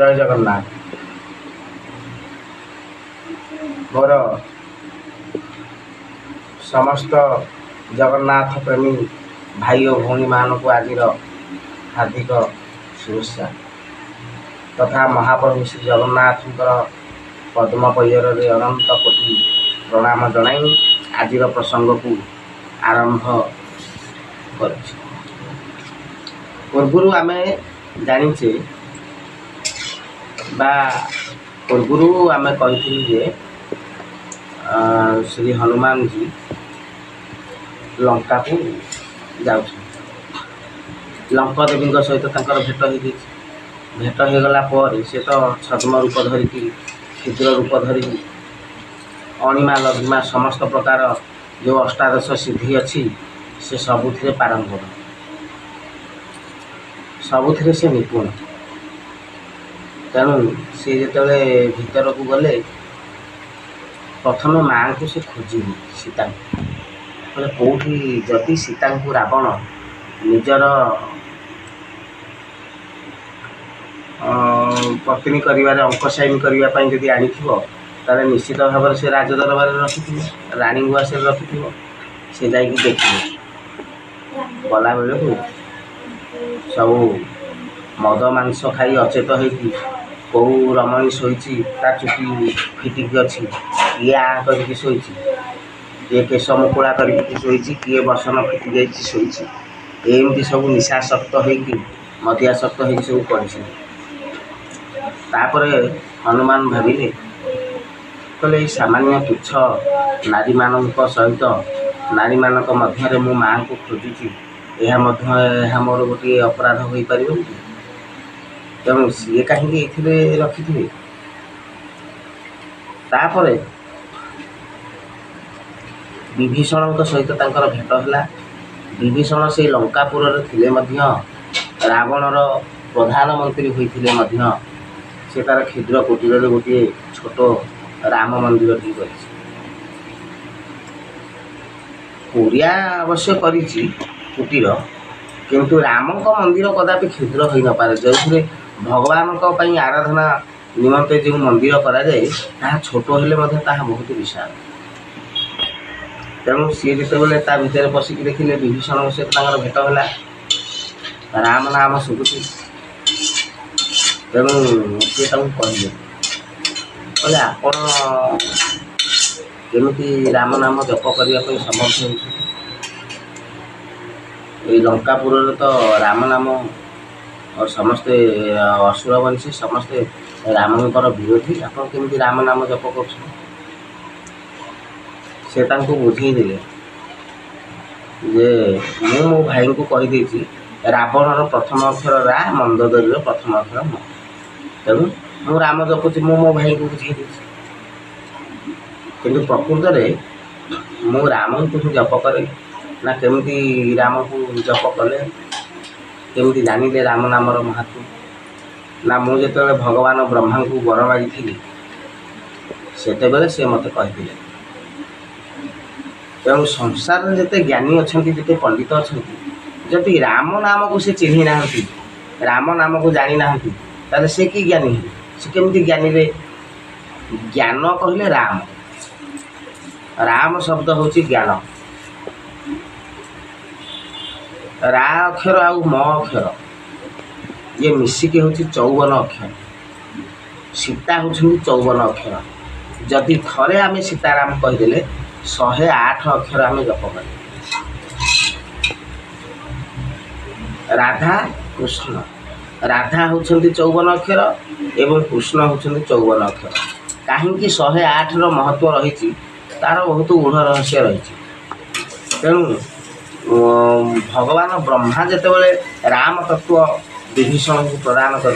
जय जगन्नाथ। मोर समस्त जगन्नाथ प्रेमी भाई और भौणी मान को आज हार्दिक शुभेच्छा तथा महाप्रभु श्री जगन्नाथ पद्म पयर अनंत कोटि प्रणाम जनाई आज प्रसंग को आरंभ कर पूर्व आम जाचे पूर्व आम कही श्री हनुमान जी लंका को जाऊँ लंका देवी सहित भेट हो गला पर से तो छद्म रूप धरिकी क्षुद्र रूप धरिकी अणिमा लघिमा समस्त प्रकार जो अष्टादश सिद्धि अच्छी से सबुथिरे पारंगम सबुथिरे से निपुण तेणु सी जो भीतर को गले प्रथम माँ को से खोजिले सीता बोले कौटी जदि सीता को रावण निजर पत्नी कर अंक साइन करने जदि आनी ताले निश्चित भाव से राजदरबार रखी राणी को आस रखी से जा देखिए गला बेले को सब मद मांस खाई अचेत हो कौ रमणी शोची चुटी फिटिकी अच्छी किए आ करके शोची किए केश मुकुला करके शोची किए बसन फिटी जाइए शोची एमती सब निशाशक्त होगी मदियाशक्त हो सब कर हनुमान भाविले कहले सामान्य तुच्छ नारी मान सहित नारी मान मध्य मो माँ को खोजुची यह मोर गोटे अपराध हो पार तेणु सी कहीं रखी तापर विभीषण सहित भेट है विभीषण से लंकापुर थे रावणर प्रधानमंत्री होते से तार क्षुद्र कुटीर गोटे छोट राम मंदिर पूरिया अवश्य कुटीर किंतु राम मंदिर कदापि क्षुद्र हो न पारे जो भगवान आराधना निमंते जो मंदिर कराए छोट हेले बहुत विशाल तेणु सी जो भीतर पशिक देखिले विभीषण से भेट है राम नाम शुभुची तेणु सी कहले कहले आपण केमी राम नाम जप करने समर्थ हो लंकापुर तो राम नाम और समस्ते असुर वंशी समस्ते रामंकर विरोधी आप केमी राम नाम जप कर बुझे जे मो भाई को कहीदे रावणर प्रथम अक्षर रा मंदोदरी प्रथम अक्षर म तेणु मु राम जपुची मो भाई को बुझे कि प्रकृत में मु राम को जप करे ना केमती राम को जप कले केमती जानिले राम नामर महत्व ना मुझे भगवान ब्रह्मा को वर मागी सेते बेले से मत कही तेणु संसार में जिते ज्ञानी अच्छा जिते पंडित अच्छा जदि राम नाम को से चिन्ह ना राम नाम को जानी ना ताले से कि ज्ञानी से केमती ज्ञानी रे ज्ञान कहले राम राम शब्द हूँ ज्ञान रा अक्षर आ म अक्षर ये मिसिकी हूँ 54 अक्षर सीता हूँ 54 अक्षर जदि थरे आम सीताराम कहीदेले 108 अक्षर आम जप कर राधा कृष्ण राधा हूँ 54 अक्षर एवं कृष्ण हूँ 54 अक्षर कहीं 108 महत्व रही तार बहुत गूढ़ रहस्य रही तेणु भगवान ब्रह्मा जितेबाला राम तत्व विभीषण को प्रदान कर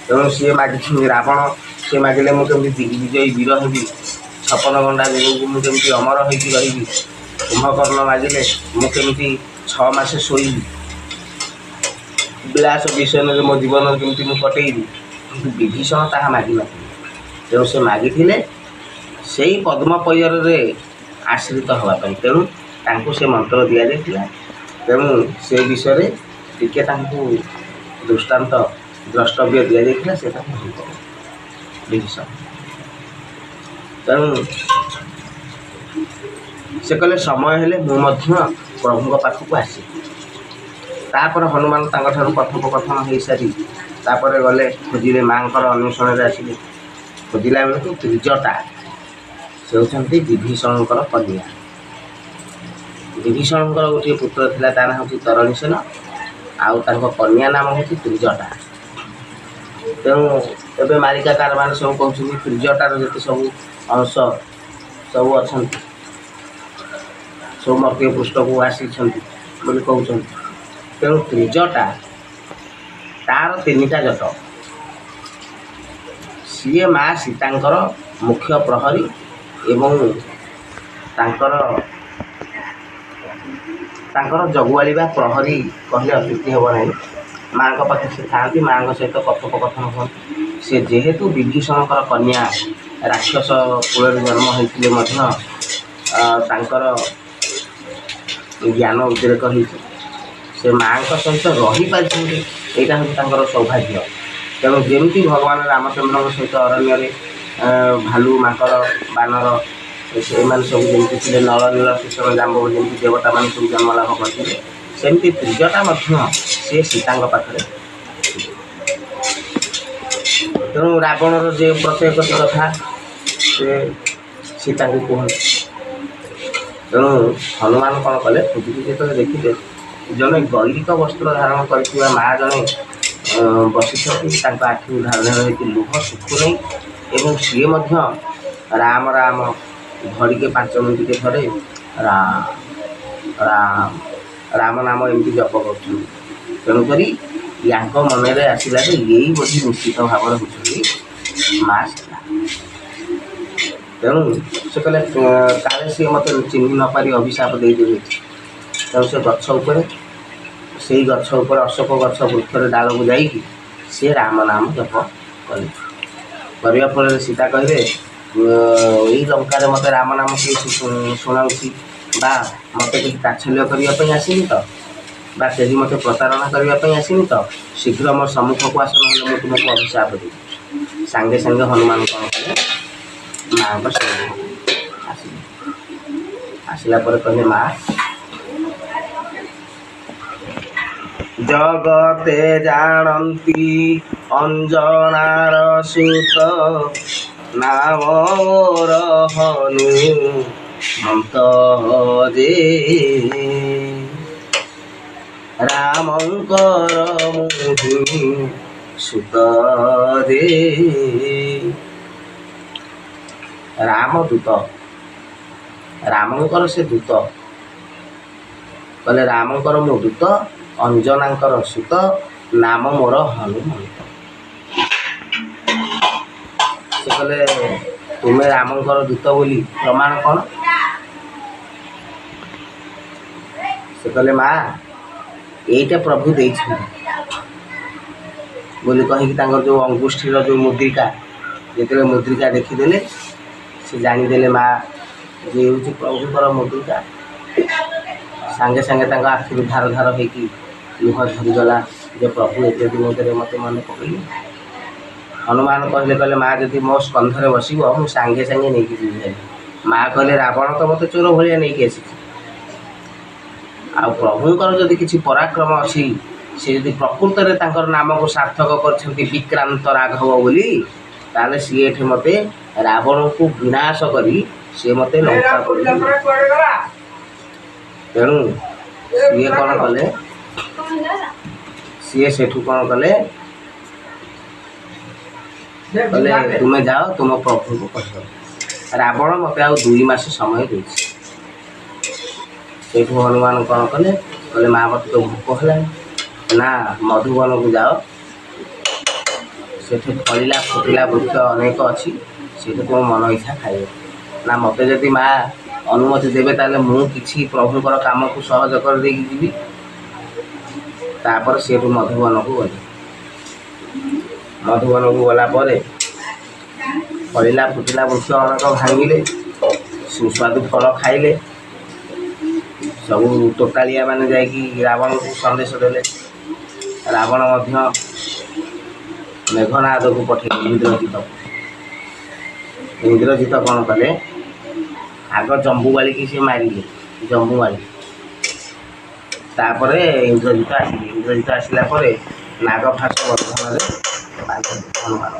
तेणु सी मागी रावण सी मागिले मुझे दिग्विजयी वीर हेबी 56 घंटा जो मुझे अमर हो रही कुंभकर्ण मागिले मुझे 6 मास शोई विलास विषय में मो जीवन केमी कटेबी कि विभीषण ता मागी न तेणु से मागी से पद्म पयर आश्रित होगापी तेणु से मंत्र दि जाता तेणु से विषय टिके दृष्टांत ଦ୍ରଷ୍ଟବ୍ୟ ଦିଆଯାଇଥିଲା ସେଇଟା ବିଭୀଷଣ। ତେଣୁ ସେ କହିଲେ ସମୟ ହେଲେ ମୁଁ ମଧ୍ୟ ପ୍ରଭୁଙ୍କ ପାଖକୁ ଆସିବି। ତାପରେ ହନୁମାନ ତାଙ୍କଠାରୁ କଥୋପକଥନ ହେଇସାରି ତାପରେ ଗଲେ ଖୋଜିଲେ, ମାଆଙ୍କର ଅନ୍ୱେଷଣରେ ଆସିଲେ। ଖୋଜିଲା ବେଳକୁ ତ୍ରିଜଟା ସେ ହେଉଛନ୍ତି ବିଭୀଷଣଙ୍କର କନ୍ୟା। ବିଭୀଷଣଙ୍କର ଗୋଟିଏ ପୁତ୍ର ଥିଲା, ତା ନାଁ ହେଉଛି ତରଣୀସେନ, ଆଉ ତାଙ୍କ କନ୍ୟା ନାମ ହେଉଛି ତ୍ରିଜଟା। ତେଣୁ ଏବେ ମାଳିକାକାରମାନେ ସବୁ କହୁଛନ୍ତି ତ୍ରିଜଟାର ଯେତେ ସବୁ ଅଂଶ ସବୁ ଅଛନ୍ତି ସବୁ ମର୍ତ୍ତ୍ୟ ପୃଷ୍ଠକୁ ଆସିଛନ୍ତି ବୋଲି କହୁଛନ୍ତି। ତେଣୁ ତ୍ରିଜଟା ତାର 3ଟା ଜଟ। ସିଏ ମା ସୀତାଙ୍କର ମୁଖ୍ୟ ପ୍ରହରୀ ଏବଂ ତାଙ୍କର ଜଗୁଆଳି ବା ପ୍ରହରୀ କହିଲେ ଅତ୍ୟୁକ୍ତି ହେବ ନାହିଁ। ମାଆଙ୍କ ପାଖରେ ସେ ଥାଆନ୍ତି, ମାଆଙ୍କ ସହିତ କଥୋପକଥନ ହୁଅନ୍ତି। ସେ ଯେହେତୁ ବିଭୀଷଣଙ୍କର କନ୍ୟା, ରାକ୍ଷସ କୂଳରେ ଜନ୍ମ ହୋଇଥିଲେ ମଧ୍ୟ ତାଙ୍କର ଜ୍ଞାନ ଉଦ୍ରେକ ହୋଇଛି। ସେ ମାଆଙ୍କ ସହିତ ରହିପାରିଛନ୍ତି, ଏଇଟା ହେଉଛି ତାଙ୍କର ସୌଭାଗ୍ୟ। ତେଣୁ ଯେମିତି ଭଗବାନ ରାମଚନ୍ଦ୍ରଙ୍କ ସହିତ ଅରଣ୍ୟରେ ଭାଲୁ, ମାଙ୍କଡ଼, ବାନର ଏମାନେ ସବୁ ଯେମିତି ଥିଲେ, ନଳ ନୀଳ କିଶୋର ଜାମ୍ବବ ଯେମିତି ଦେବତାମାନେ ସବୁ ଜନ୍ମ ଲାଭ କରିଥିଲେ, ସେମିତି ତ୍ରିଜଟା ମଧ୍ୟ ସେ ସୀତାଙ୍କ ପାଖରେ। ତେଣୁ ରାବଣର ଯେ ପ୍ରତ୍ୟେକଟି କଥା ସେ ସୀତାଙ୍କୁ କୁହନ୍ତି। ତେଣୁ ହନୁମାନ କ'ଣ କଲେ, ଖୋଜିକି ଯେତେବେଳେ ଦେଖିଲେ ଜଣେ ଗୈରିକ ବସ୍ତ୍ର ଧାରଣ କରିଥିବା ମା ଜଣେ ବସିଛନ୍ତି, ତାଙ୍କ ଆଖିରୁ ଧାର ଧାର ହେଇକି ଲୁହ ଶୁଖୁନେଇ ଏବଂ ସିଏ ମଧ୍ୟ ରାମ ରାମ ଘଡ଼ିକେ 5 ମିନିଟ୍କେ ଥରେ ରାମ ରାମ ରାମ ନାମ ଏମିତି ଜପ କରୁଛନ୍ତି। ତେଣୁକରି ୟାଙ୍କ ମନରେ ଆସିଲା ଯେ ଏଇ ବୋଧି ନିଶ୍ଚିତ ଭାବରେ ହେଉଛନ୍ତି ମା ସୀତା। ତେଣୁ ସେ କହିଲେ କାଳେ ସିଏ ମୋତେ ଚିହ୍ନି ନ ପାରି ଅଭିଶାପ ଦେଇଦେବେ। ତେଣୁ ସେ ଗଛ ଉପରେ, ସେଇ ଗଛ ଉପରେ ଅଶୋକ ଗଛ ବୃକ୍ଷର ଡାଳକୁ ଯାଇକି ସେ ରାମ ନାମ ଜପ କଲେ। କରିବା ଫଳରେ ସୀତା କହିଲେ, ଏଇ ଲଙ୍କାରେ ମୋତେ ରାମ ନାମ କିଏ ଶୁଣାଉଛି, ବା ମୋତେ କେହି ତାଚ୍ଛଲ୍ୟ କରିବା ପାଇଁ ଆସିନି ତ, ବା କେହି ମୋତେ ପ୍ରତାରଣା କରିବା ପାଇଁ ଆସିନି ତ, ଶୀଘ୍ର ମୋ ସମ୍ମୁଖକୁ ଆସ, ନହେଲେ ମୁଁ ତୁମକୁ ଅଭିଶାପ ଦେବି। ସାଙ୍ଗେ ସାଙ୍ଗେ ହନୁମାନ କ'ଣ କଲେ, ମାଆଙ୍କ ସମ୍ମୁଖକୁ ଆସିଲେ। ଆସିଲା ପରେ କହିଲେ, ମା ଜଗତେ ଜାଣନ୍ତି ଅଞ୍ଜନାର ସୁତ, ନାମ ମୋର ହନୁମନ୍ତ ଯେ, ରାମଙ୍କର ମୁହିଁ ସୁତ ଯେ। ରାମଦୂତ, ରାମଙ୍କର ସେ ଦୂତ। କହିଲେ ରାମଙ୍କର ମୁଁ ଦୂତ, ଅଞ୍ଜନାଙ୍କର ସୁତ, ନାମ ମୋର ହନୁମନ୍ତ। ସେ କହିଲେ ତୁମେ ରାମଙ୍କର ଦୂତ ବୋଲି ପ୍ରମାଣ କ'ଣ? ସେ କହିଲେ ମା ଏଇଟା ପ୍ରଭୁ ଦେଇଛନ୍ତି ବୋଲି କହିକି ତାଙ୍କର ଯେଉଁ ଅଙ୍ଗୁଷ୍ଠୀର ଯେଉଁ ମୁଦ୍ରିକା, ଯେତେବେଳେ ମୁଦ୍ରିକା ଦେଖିଦେଲେ ସେ ଜାଣିଦେଲେ ମା ଯେ ହେଉଛି ପ୍ରଭୁଙ୍କର ମୁଦ୍ରିକା। ସାଙ୍ଗେ ସାଙ୍ଗେ ତାଙ୍କ ଆଖିରୁ ଧାର ଧାର ହେଇକି ଲୁହ ଝରିଗଲା ଯେ ପ୍ରଭୁ ଏତେ ଦିନ ଭିତରେ ମୋତେ ମନେ ପକେଇଲେ। ହନୁମାନ କହିଲେ ମା ଯଦି ମୋ ସ୍କନ୍ଧରେ ବସିବ ମୁଁ ସାଙ୍ଗେ ସାଙ୍ଗେ ନେଇକି ଯିବି। ମା କହିଲେ ରାବଣ ତ ମୋତେ ଚୋର ଭଳିଆ ନେଇକି ଆସିଛି, ଆଉ ପ୍ରଭୁଙ୍କର ଯଦି କିଛି ପରାକ୍ରମ ଅଛି, ସେ ଯଦି ପ୍ରକୃତରେ ତାଙ୍କର ନାମକୁ ସାର୍ଥକ କରିଛନ୍ତି ବିକ୍ରାନ୍ତ ରାଘବ ବୋଲି, ତାହେଲେ ସିଏ ଏଠି ମୋତେ ରାବଣକୁ ବିନାଶ କରି ସିଏ ମୋତେ ଲଙ୍କା କରିବେ। ତେଣୁ ସିଏ କ'ଣ କଲେ, ସିଏ ସେଠୁ କ'ଣ କଲେ, କହିଲେ ତୁମେ ଯାଅ ତୁମ ପ୍ରଭୁଙ୍କୁ କହିବ ରାବଣ ମୋତେ ଆଉ 2 ମାସ ସମୟ ଦେଇଛି। ସେଇଠୁ ହନୁମାନ କ'ଣ କଲେ, କହିଲେ ମା ମୋତେ ତ ଭୋକ ହେଲାଣି, ନା ମଧୁବନକୁ ଯାଅ, ସେଠି ଫଳିଲା ଫୁଟିଲା ବୃକ୍ଷ ଅନେକ ଅଛି, ସେଇଠି ତୁମ ମନ ଇଚ୍ଛା ଖାଇବ। ନା ମୋତେ ଯଦି ମା ଅନୁମତି ଦେବେ ତାହେଲେ ମୁଁ କିଛି ପ୍ରଭୁଙ୍କର କାମକୁ ସହଜ କରିଦେଇକି ଯିବି। ତାପରେ ସେଠୁ ମଧୁବନକୁ ଗଲେ। ମଧୁବନକୁ ଗଲା ପରେ ଫଳିଲା ଫୁଟିଲା ବୃକ୍ଷ ଅନେକ ଭାଙ୍ଗିଲେ, ସୁସ୍ୱାଦୁ ଫଳ ଖାଇଲେ। ସବୁ ଟୋକାଳିଆ ମାନେ ଯାଇକି ରାବଣକୁ ସନ୍ଦେଶ ଦେଲେ। ରାବଣ ମଧ୍ୟ ମେଘନାଦକୁ ପଠେଇଲେ ଇନ୍ଦ୍ରଜିତକୁ। ଇନ୍ଦ୍ରଜିତ କ'ଣ କଲେ, ଆଗ ଜମ୍ବୁବାଳିକି ସେ ମାରିଲେ, ଜମ୍ବୁବାଳି। ତାପରେ ଇନ୍ଦ୍ରଜିତ ଆସିଲେ। ଇନ୍ଦ୍ରଜିତ ଆସିଲା ପରେ ନାଗଫାସ ବର୍ଦ୍ଧନରେ ବାନ୍ଧିଲେ ହନୁମାନ।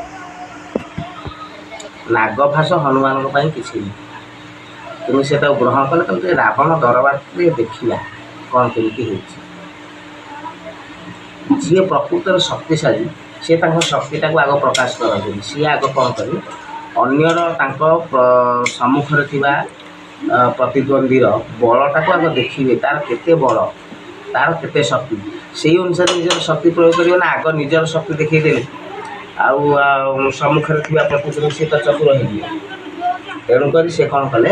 ନାଗଫାସ ହନୁମାନଙ୍କ ପାଇଁ କିଛି ନାହିଁ, କିନ୍ତୁ ସେ ତାକୁ ଗ୍ରହଣ କଲେ। ତାକୁ ରାବଣ ଦରବାରରେ ଦେଖିଲା କ'ଣ କେମିତି ହେଇଛି। ଯିଏ ପ୍ରକୃତରେ ଶକ୍ତିଶାଳୀ ସେ ତାଙ୍କ ଶକ୍ତିଟାକୁ ଆଗ ପ୍ରକାଶ କରନ୍ତିନି। ସିଏ ଆଗ କ'ଣ କରିବେ, ଅନ୍ୟର ତାଙ୍କ ସମ୍ମୁଖରେ ଥିବା ପ୍ରତିଦ୍ୱନ୍ଦ୍ୱୀର ବଳଟାକୁ ଆଗ ଦେଖିବେ, ତା'ର କେତେ ବଳ, ତା'ର କେତେ ଶକ୍ତି। ସେଇ ଅନୁସାରେ ନିଜର ଶକ୍ତି ପ୍ରୟୋଗ କରିବେ ନା। ଆଗ ନିଜର ଶକ୍ତି ଦେଖେଇଦେଲେ ଆଉ ସମ୍ମୁଖରେ ଥିବା ପ୍ରତିଦ୍ୱନ୍ଦ୍ୱୀ ସେ ତ ଚତୁର ହେଇଯିବ। ତେଣୁକରି ସେ କ'ଣ କଲେ,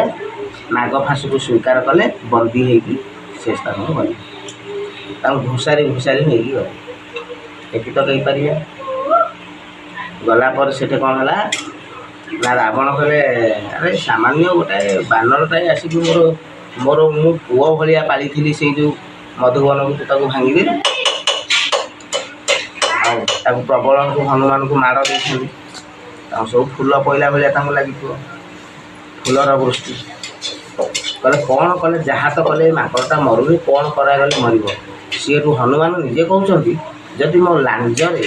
ନାଗଫାସକୁ ସ୍ୱୀକାର କଲେ, ବନ୍ଦୀ ହେଇକି ସେ ସ୍ଥାନକୁ ଗଲେ। ତାଙ୍କୁ ଘୋଷାରି ନେଇକି ଗଲେ। ଏଠି ତ କହିପାରିବେ। ଗଲା ପରେ ସେଠି କ'ଣ ହେଲା ନା, ରାବଣ କହିଲେ ଆରେ ସାମାନ୍ୟ ଗୋଟାଏ ବାନରଟାଏ ଆସିକି ମୁଁ ପୁଅ ଭଳିଆ ପାଳିଥିଲି ସେଇ ଯେଉଁ ମଧୁବନକୁ ତୁ ତାକୁ ଭାଙ୍ଗିଦେଲି। ଆଉ ତାକୁ ପ୍ରବଳଙ୍କୁ ହନୁମାନଙ୍କୁ ମାଡ଼ ଦେଇଛନ୍ତି। ତାଙ୍କୁ ସବୁ ଫୁଲ ପଇଲା ଭଳିଆ ତାଙ୍କୁ ଲାଗିଥିବ, ଫୁଲର ବୃଷ୍ଟି। କହିଲେ କ'ଣ କଲେ, ଯାହା ତ କଲେ ମାଙ୍କଡ଼ଟା ମରୁନି, କ'ଣ କରାଗଲେ ମରିବ। ସିଏଠୁ ହନୁମାନ ନିଜେ କହୁଛନ୍ତି, ଯଦି ମୋ ଲାଞ୍ଜରେ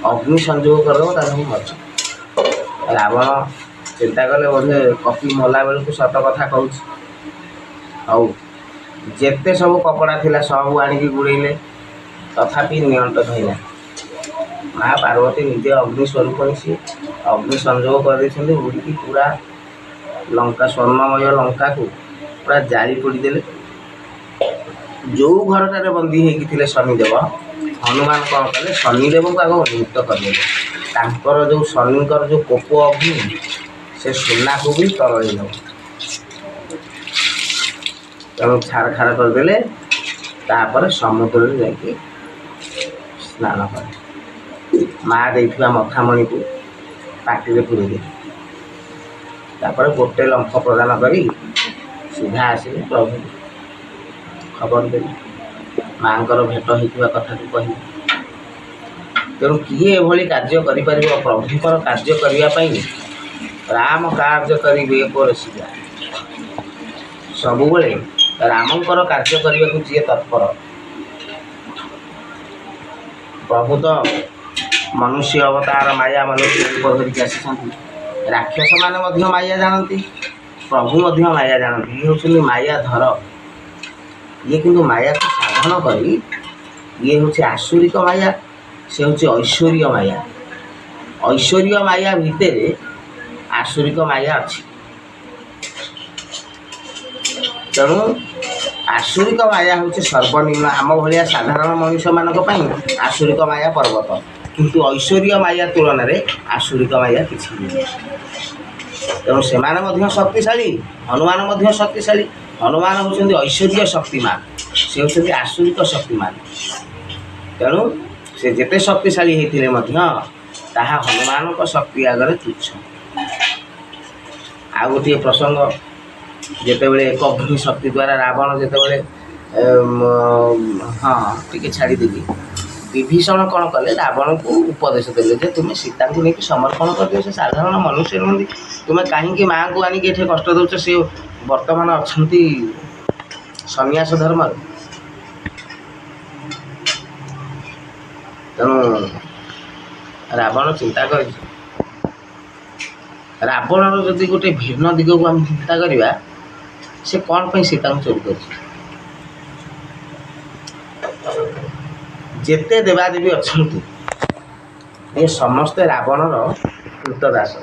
ଅଗ୍ନି ସଂଯୋଗ କରିଦେବ ତାହେଲେ ମୁଁ ମରିବି। ରାବଣ ଚିନ୍ତା କଲେ, ବୋଧେ କପି ମଲା ବେଳକୁ ସତ କଥା କହୁଛି। ହଉ, ଯେତେ ସବୁ କପଡ଼ା ଥିଲା ସବୁ ଆଣିକି ଗୁଡ଼େଇଲେ, ତଥାପି ନିଅଣ୍ଟ ଧଇଲା। ମା ପାର୍ବତୀ ନିଜେ ଅଗ୍ନି ସ୍ୱରୂପଣୀ, ସିଏ ଅଗ୍ନି ସଂଯୋଗ କରିଦେଇଛନ୍ତି। ଉଡ଼ିକି ପୁରା ଲଙ୍କା, ସ୍ୱର୍ଣ୍ଣମୟ ଲଙ୍କାକୁ ପୁରା ଜାଳି ପୋଡ଼ିଦେଲେ। ଯେଉଁ ଘରଟାରେ ବନ୍ଦୀ ହେଇକି ଥିଲେ ଶନିଦେବ, ହନୁମାନ କ'ଣ କଲେ, ଶନିଦେବଙ୍କୁ ଆଗ ମୁକ୍ତ କରିଦେଲେ। ତାଙ୍କର ଯେଉଁ ଶନିଙ୍କର ଯେଉଁ କୋପ ଅଗ୍ନି, ସେ ସୁନାକୁ ବି ତରଳେଇ ଦେବ। ତେଣୁ ଛାରଖାର କରିଦେଲେ। ତାପରେ ସମୁଦ୍ରରେ ଯାଇକି ସ୍ନାନ କଲେ। ମା ଦେଇଥିବା ମଥାମଣିକୁ ପାଟିରେ ପୁରେଇଦେଲେ। ତାପରେ ଗୋଟେ ଲମ୍ଫ ପ୍ରଦାନ କରି ସିଧା ଆସିଲେ ପ୍ରଭୁ ଖବର ଦେଲେ, ମାଆଙ୍କର ଭେଟ ହେଇଥିବା କଥାକୁ କହିଲେ। ତେଣୁ କିଏ ଏଭଳି କାର୍ଯ୍ୟ କରିପାରିବ? ପ୍ରଭୁଙ୍କର କାର୍ଯ୍ୟ କରିବା ପାଇଁ ରାମ କାର୍ଯ୍ୟ କରିବେ ପରସିବା। ସବୁବେଳେ ରାମଙ୍କର କାର୍ଯ୍ୟ କରିବାକୁ ଯିଏ ତତ୍ପର। ପ୍ରଭୁ ତ ମନୁଷ୍ୟ ଅବତାର, ମାୟା ମନୁଷ୍ୟ ରୂପ ଧରିକି ଆସିଛନ୍ତି। ରାକ୍ଷସମାନେ ମଧ୍ୟ ମାୟା ଜାଣନ୍ତି, ପ୍ରଭୁ ମଧ୍ୟ ମାୟା ଜାଣନ୍ତି। ଇଏ ହେଉଛନ୍ତି ମାୟା ଧର। ଇଏ କିନ୍ତୁ ମାୟାକୁ ସାଧନ କରି, ଇଏ ହେଉଛି ଆସୁରିକ ମାୟା, ସେ ହେଉଛି ଐଶ୍ୱର୍ଯ୍ୟ ମାୟା। ଐଶ୍ୱର୍ଯ୍ୟ ମାୟା ଭିତରେ ଆସୁରିକ ମାୟା ଅଛି। ତେଣୁ ଆସୁରିକ ମାୟା ହେଉଛି ସର୍ବନିମ୍ନ। ଆମ ଭଳିଆ ସାଧାରଣ ମଣିଷମାନଙ୍କ ପାଇଁ ଆସୁରିକ ମାୟା ପର୍ବତ, କିନ୍ତୁ ଐଶ୍ୱର୍ଯ୍ୟ ମାୟା ତୁଳନାରେ ଆସୁରିକ ମାୟା କିଛି ନୁହେଁ। ତେଣୁ ସେମାନେ ମଧ୍ୟ ଶକ୍ତିଶାଳୀ, ହନୁମାନ ମଧ୍ୟ ଶକ୍ତିଶାଳୀ। ହନୁମାନ ହେଉଛନ୍ତି ଐଶ୍ୱର୍ଯ୍ୟ ଶକ୍ତିମାନ, ସେ ହେଉଛନ୍ତି ଆସୁରିକ ଶକ୍ତିମାନ। ତେଣୁ ସେ ଯେତେ ଶକ୍ତିଶାଳୀ ହେଇଥିଲେ ମଧ୍ୟ ତାହା ହନୁମାନଙ୍କ ଶକ୍ତି ଆଗରେ ତୁଚ୍ଛ। ଆଉ ଗୋଟିଏ ପ୍ରସଙ୍ଗ, ଯେତେବେଳେ ଏକଘ୍ନି ଶକ୍ତି ଦ୍ୱାରା ରାବଣ ଯେତେବେଳେ ଟିକେ ଛାଡ଼ିଦେବି, ବିଭୀଷଣ କ'ଣ କଲେ, ରାବଣକୁ ଉପଦେଶ ଦେଲେ ଯେ ତୁମେ ସୀତାଙ୍କୁ ନେଇକି ସମର୍ପଣ କରିଦିଅ। ସେ ସାଧାରଣ ମନୁଷ୍ୟ ନୁହନ୍ତି, ତୁମେ କାହିଁକି ମାଆଙ୍କୁ ଆଣିକି ଏଠି କଷ୍ଟ ଦେଉଛ? ସେ ବର୍ତ୍ତମାନ ଅଛନ୍ତି ସନ୍ନ୍ୟାସ ଧର୍ମରେ। ତେଣୁ ରାବଣ ଚିନ୍ତା କରିଛି, ରାବଣର ଯଦି ଗୋଟେ ଭିନ୍ନ ଦିଗକୁ ଆମେ ଚିନ୍ତା କରିବା, ସେ କ'ଣ ପାଇଁ ସୀତାଙ୍କୁ ଚୋରି କରିଛି? ଯେତେ ଦେବାଦେବୀ ଅଛନ୍ତି ଏ ସମସ୍ତେ ରାବଣର କୃତଦାସ।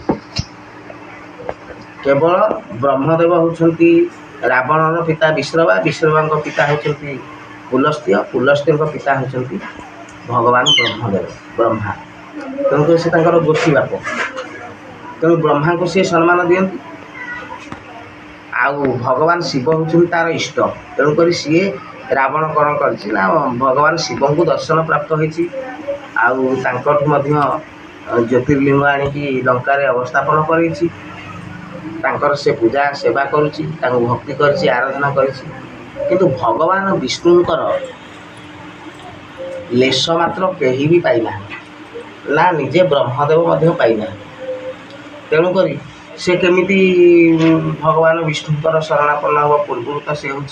କେବଳ ବ୍ରହ୍ମଦେବ ହେଉଛନ୍ତି ରାବଣର ପିତା ବିଶ୍ରବା, ବିଶ୍ରବାଙ୍କ ପିତା ହେଉଛନ୍ତି ପୁଲସ୍ତ୍ୟ, ପୁଲସ୍ତ୍ୟଙ୍କ ପିତା ହେଉଛନ୍ତି ଭଗବାନ ବ୍ରହ୍ମଦେବ, ବ୍ରହ୍ମା। ତେଣୁକରି ସେ ତାଙ୍କର ଗୋଷ୍ଠୀ ବାପ। ତେଣୁ ବ୍ରହ୍ମାଙ୍କୁ ସିଏ ସମ୍ମାନ ଦିଅନ୍ତି। ଆଉ ଭଗବାନ ଶିବ ହେଉଛନ୍ତି ତା'ର ଇଷ୍ଟ। ତେଣୁକରି ସିଏ ରାବଣ କ'ଣ କରିଛି ନା, ଭଗବାନ ଶିବଙ୍କୁ ଦର୍ଶନ ପ୍ରାପ୍ତ ହୋଇଛି। ଆଉ ତାଙ୍କଠୁ ମଧ୍ୟ ଜ୍ୟୋତିର୍ଲିଙ୍ଗ ଆଣିକି ଲଙ୍କାରେ ଅବସ୍ଥାପନ କରିଛି। ତାଙ୍କର ସେ ପୂଜା ସେବା କରୁଛି, ତାଙ୍କୁ ଭକ୍ତି କରିଛି, ଆରାଧନା କରିଛି। କିନ୍ତୁ ଭଗବାନ ବିଷ୍ଣୁଙ୍କର लेश मात्र केही भी पाइना ना निजे ब्रह्मदेव मध्य पाइना। तेणुक से केमिति भगवान विष्णुकर शरणापन्न हम पूर्व तो से हूँ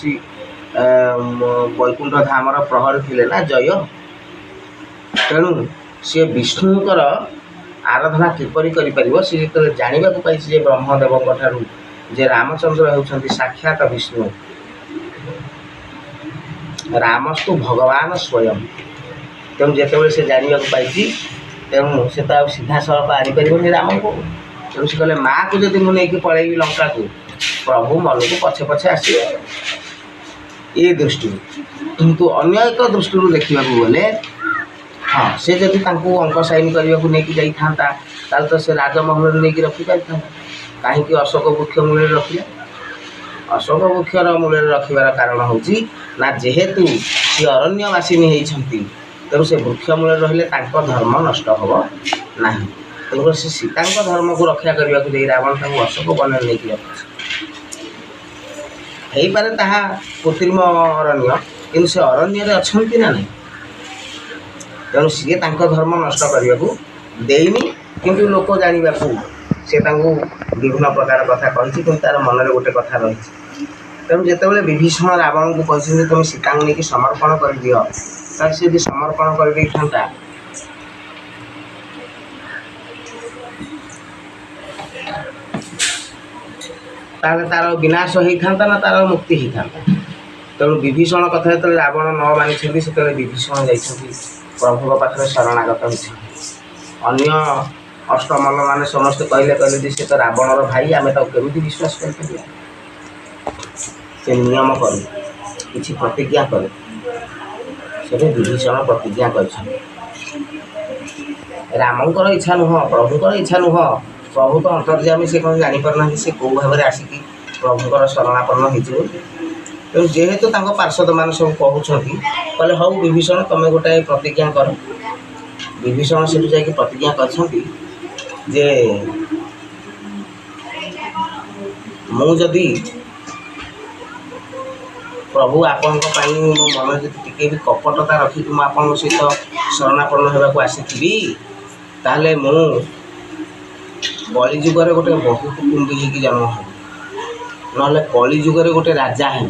वैकुंठ धामर प्रहरी थे ना जय। तेणु सी विष्णुकर आराधना किपरि करिपारिब सी जो जानवा पाई ब्रह्मदेव ठारू जे रामचंद्र होउछंती साक्षात विष्णु रामस्तु भगवान स्वयं। तेणु जिते से जानवा पाई तेणु से तो सीधा सड़क आनीपारे राम को। तेणु से कहले माँ को जब मुझे नहीं पलैबी लंका को प्रभु मन को पछे पछे आस ये दृष्टि। किंतु अन्य एक दृष्टि देखा गले हाँ से जदि अंक साइन करने को लेकिन जाता तो से राजमहल नहीं रखी पारि था कहीं अशोक वृक्ष मूल रखिले। अशोक वृक्षर मूल रखार कारण हूँ ना जेहेतु सी अरण्यवासिनी होती तेणु से वृक्ष मूल रहिले धर्म नष्ट हम ना। तेणुकर से सीता धर्म को रक्षा करने को रावण अशोक वन नहीं रखी पारे ताहा कृत्रिम अरण्य कि से अरण्य अच्छा ना नहीं। तेणु सी धर्म नष्ट करने को देनी किंतु लोक जाना से विभिन्न प्रकार कथा कही कि तार मन में गोटे कथा रही। तेणु जितेबाला विभीषण रावण को कहते तुम सीता को लेकिन समर्पण कर दियो से यदि समर्पण कर दे था तार विनाश होता ना तार मुक्ति होता। तेणु विभीषण कथा जो रावण न मानी से विभीषण जाइए प्रभु पाखे शरणागत होती। अन्य अष्टमल मैंने समस्त कहले कहले सी तो रावणर भाई आम तो केमी विश्वास कर नियम करूँ कि प्रतिज्ञा करे से विभीषण प्रतिज्ञा कर रामकर इच्छा नुह प्रभुकर इच्छा नुह। प्रभु तो अंतर्जामी से कौन जापारना से कौ भाव में आसिकी प्रभुकर शरणापन्न हो। तेणु जेहेतु पार्षद मान सब कहते कहले हौ विभीषण तुम्हें गोटाए प्रतिज्ञा कर। विभीषण से जाकि प्रतिज्ञा करछंती जे मुझी प्रभु आपण मो मन जी टी भी कपटता रखिक मुझ सहित शरणापन्न होगा आसी ताले मु कलिजुगर गोटे बहु कुटुंबी होगी जन्म हो ना कलिजुगर गोटे राजा है।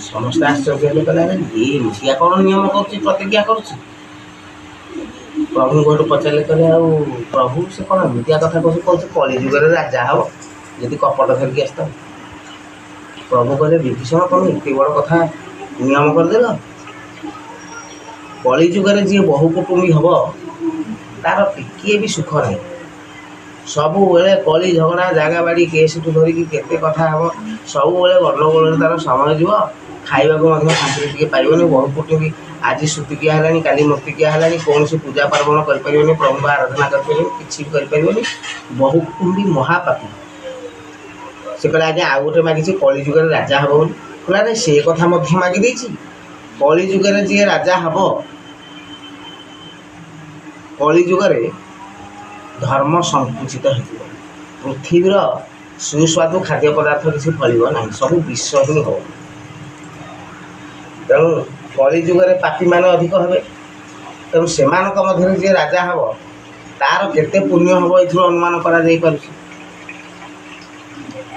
समस्त आश्चर्य कहले ये मिसिया कौन नियम कर प्रतिज्ञा कर प्रभु को पचारे कहले आ प्रभु से कौन एमतिया कथा कह कलिजुगर राजा हम यदि कपट धरिकी आसता। प्रभु कहले विभीषण तुम एत बड़ कथा नियम करदेल कलिजुगर जी बहु कुटुंबी हम तार टिके भी सुख ना सब बेले कली झगड़ा जगह बाड़ी केस ठू धरिकी केते कथा हम सब बेले गंडगोल तार समय जीव खाइबा को शांति टे पाइबनी। बहु कुटुंबी आज सुतिकिया है काली मूर्तिकिया है कौन सी पूजा पार्वण कर प्रभु को आराधना कर कि बहु कुटुंबी महापापी से कहले आज्ञा आउ गोटे मागिଛି कलिजुगर राजा हम बोली कहला से कथा मागिदे कलिजुगर जी राजा हम कलिजुगर धर्म संकुचित हो पृथ्वीर सुस्वादु खाद्य पदार्थ किसी फल ना सब विष ही हो। तेणु कलिजुगर पापी मान अधिक हे तेणु से मध्य जी राजा हम तार केते पुण्य हम ये अनुमान करा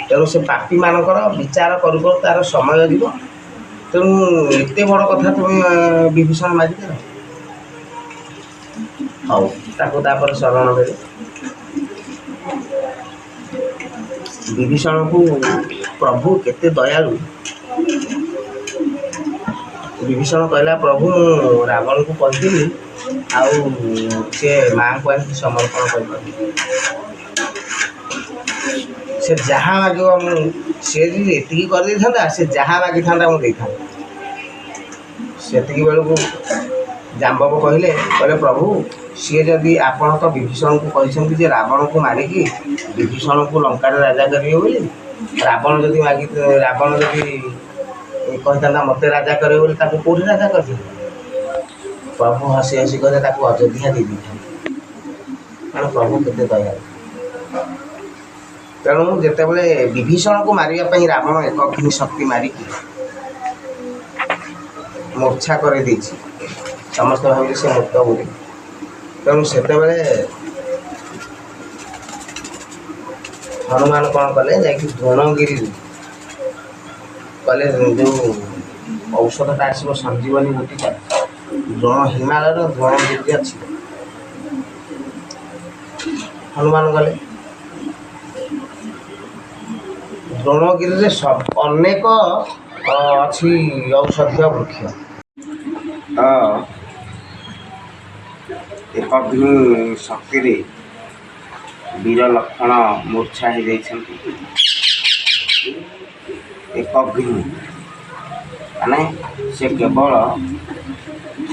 तेणु से पापी मानकर विचार कर तार समय जीव। तेणु एत बड़ कथा तुम विभीषण मागिदे हाउ तापर शरण देवे। विभीषण को प्रभु केते दयालु विभीषण कहला प्रभु रावण को कही आउ से माँ को आनी समर्पण कर से जहाँ माग सी एति कर से जहाँ मागी था मुझे से बेलू जाम्बव कहले कहले प्रभु सी जदि आपण तो विभीषण को कहते रावण को मारिकी विभीषण को लंका राजा करेंगे बोली रावण जदि मागी रावण जदि कहता मत राजा करे बोली कौटी राजा कर प्रभु हसी हसी कहले अयोध्या दे दी कारण प्रभु केते दया। तेणु जिते बड़े विभीषण को मारे रावण एक शक्ति मारिकी ମୂର୍ଚ୍ଛା କରିଦେଇଛି। ସମସ୍ତେ ଭାବିଲେ ସେ ମୃତ ବୋଲି। ତେଣୁ ସେତେବେଳେ ହନୁମାନ କ'ଣ କଲେ, ଯାଇକି ଦ୍ରୋଣଗିରିରୁ କଲେ ଯେଉଁ ଔଷଧଟା ଆସିବ ସଞ୍ଜୀବନୀ ବଟିକା, ଦ୍ରୋଣ ହିମାଳୟର ଦ୍ରୋଣଗିରି ଅଛି। ହନୁମାନ ଗଲେ ଦ୍ରୋଣଗିରିରେ ଅନେକ ଅଛି ଔଷଧୀୟ ବୃକ୍ଷ। ତ ଏକଗ୍ନି ଶକ୍ତିରେ ବୀର ଲକ୍ଷ୍ମଣ ମୂର୍ଚ୍ଛା ହେଇଯାଇଛନ୍ତି। ଏକଗ୍ନି ମାନେ ସେ କେବଳ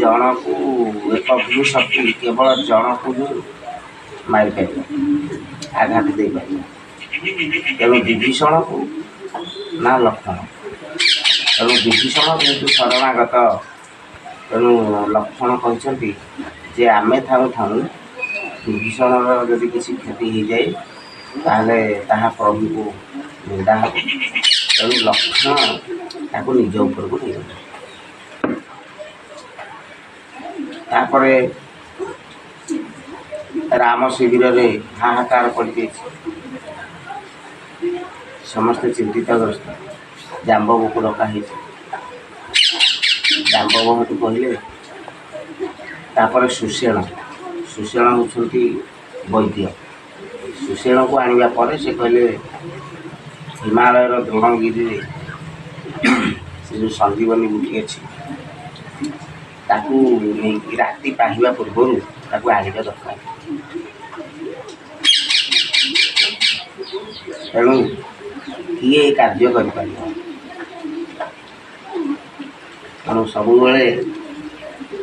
ଜଣକୁ, ଏକଗ୍ନି ଶକ୍ତି କେବଳ ଜଣକୁ ହିଁ ମାରିପାରିବ, ଆଘାତ ଦେଇପାରିବ। ତେଣୁ ବିଭୀଷଣକୁ ନା ଲକ୍ଷ୍ମଣ, ତେଣୁ ବିଭୀଷଣ ଯେହେତୁ ଶରଣାଗତ, ତେଣୁ ଲକ୍ଷ୍ମଣ କହିଛନ୍ତି ଯେ ଆମେ ଥାଉ ଥାଉ ବିଭୀଷଣର ଯଦି କିଛି କ୍ଷତି ହେଇଯାଏ ତାହେଲେ ତାହା ପ୍ରଭୁକୁ ନିନ୍ଦା ହେବ। ତେଣୁ ଲକ୍ଷ୍ମଣ ତାକୁ ନିଜ ଉପରକୁ ନେଇଗଲେ। ତାପରେ ରାମ ଶିବିରରେ ହାହାକାର ପଡ଼ିଯାଇଛି। ସମସ୍ତେ ଚିନ୍ତିତଗ୍ରସ୍ତ। ଜାମ୍ବବକୁ ଡକା ହେଇଛି। ଜାମ୍ବବ ହେତୁ କହିଲେ। ତାପରେ ସୁଷେଣ ହେଉଛନ୍ତି ବୈଦ୍ୟ। ସୁଷେଣକୁ ଆଣିବା ପରେ ସେ କହିଲେ ହିମାଳୟର ଦ୍ରୋଣଗିରିରେ ସେ ଯେଉଁ ସଞ୍ଜୀବନୀ ବୁଟି ଅଛି ତାକୁ ନେଇକି ରାତି ପାହିବା ପୂର୍ବରୁ ତାକୁ ଆଣିବା ଦରକାର। ତେଣୁ କିଏ ଏ କାର୍ଯ୍ୟ କରିପାରିବ? ତେଣୁ ସବୁବେଳେ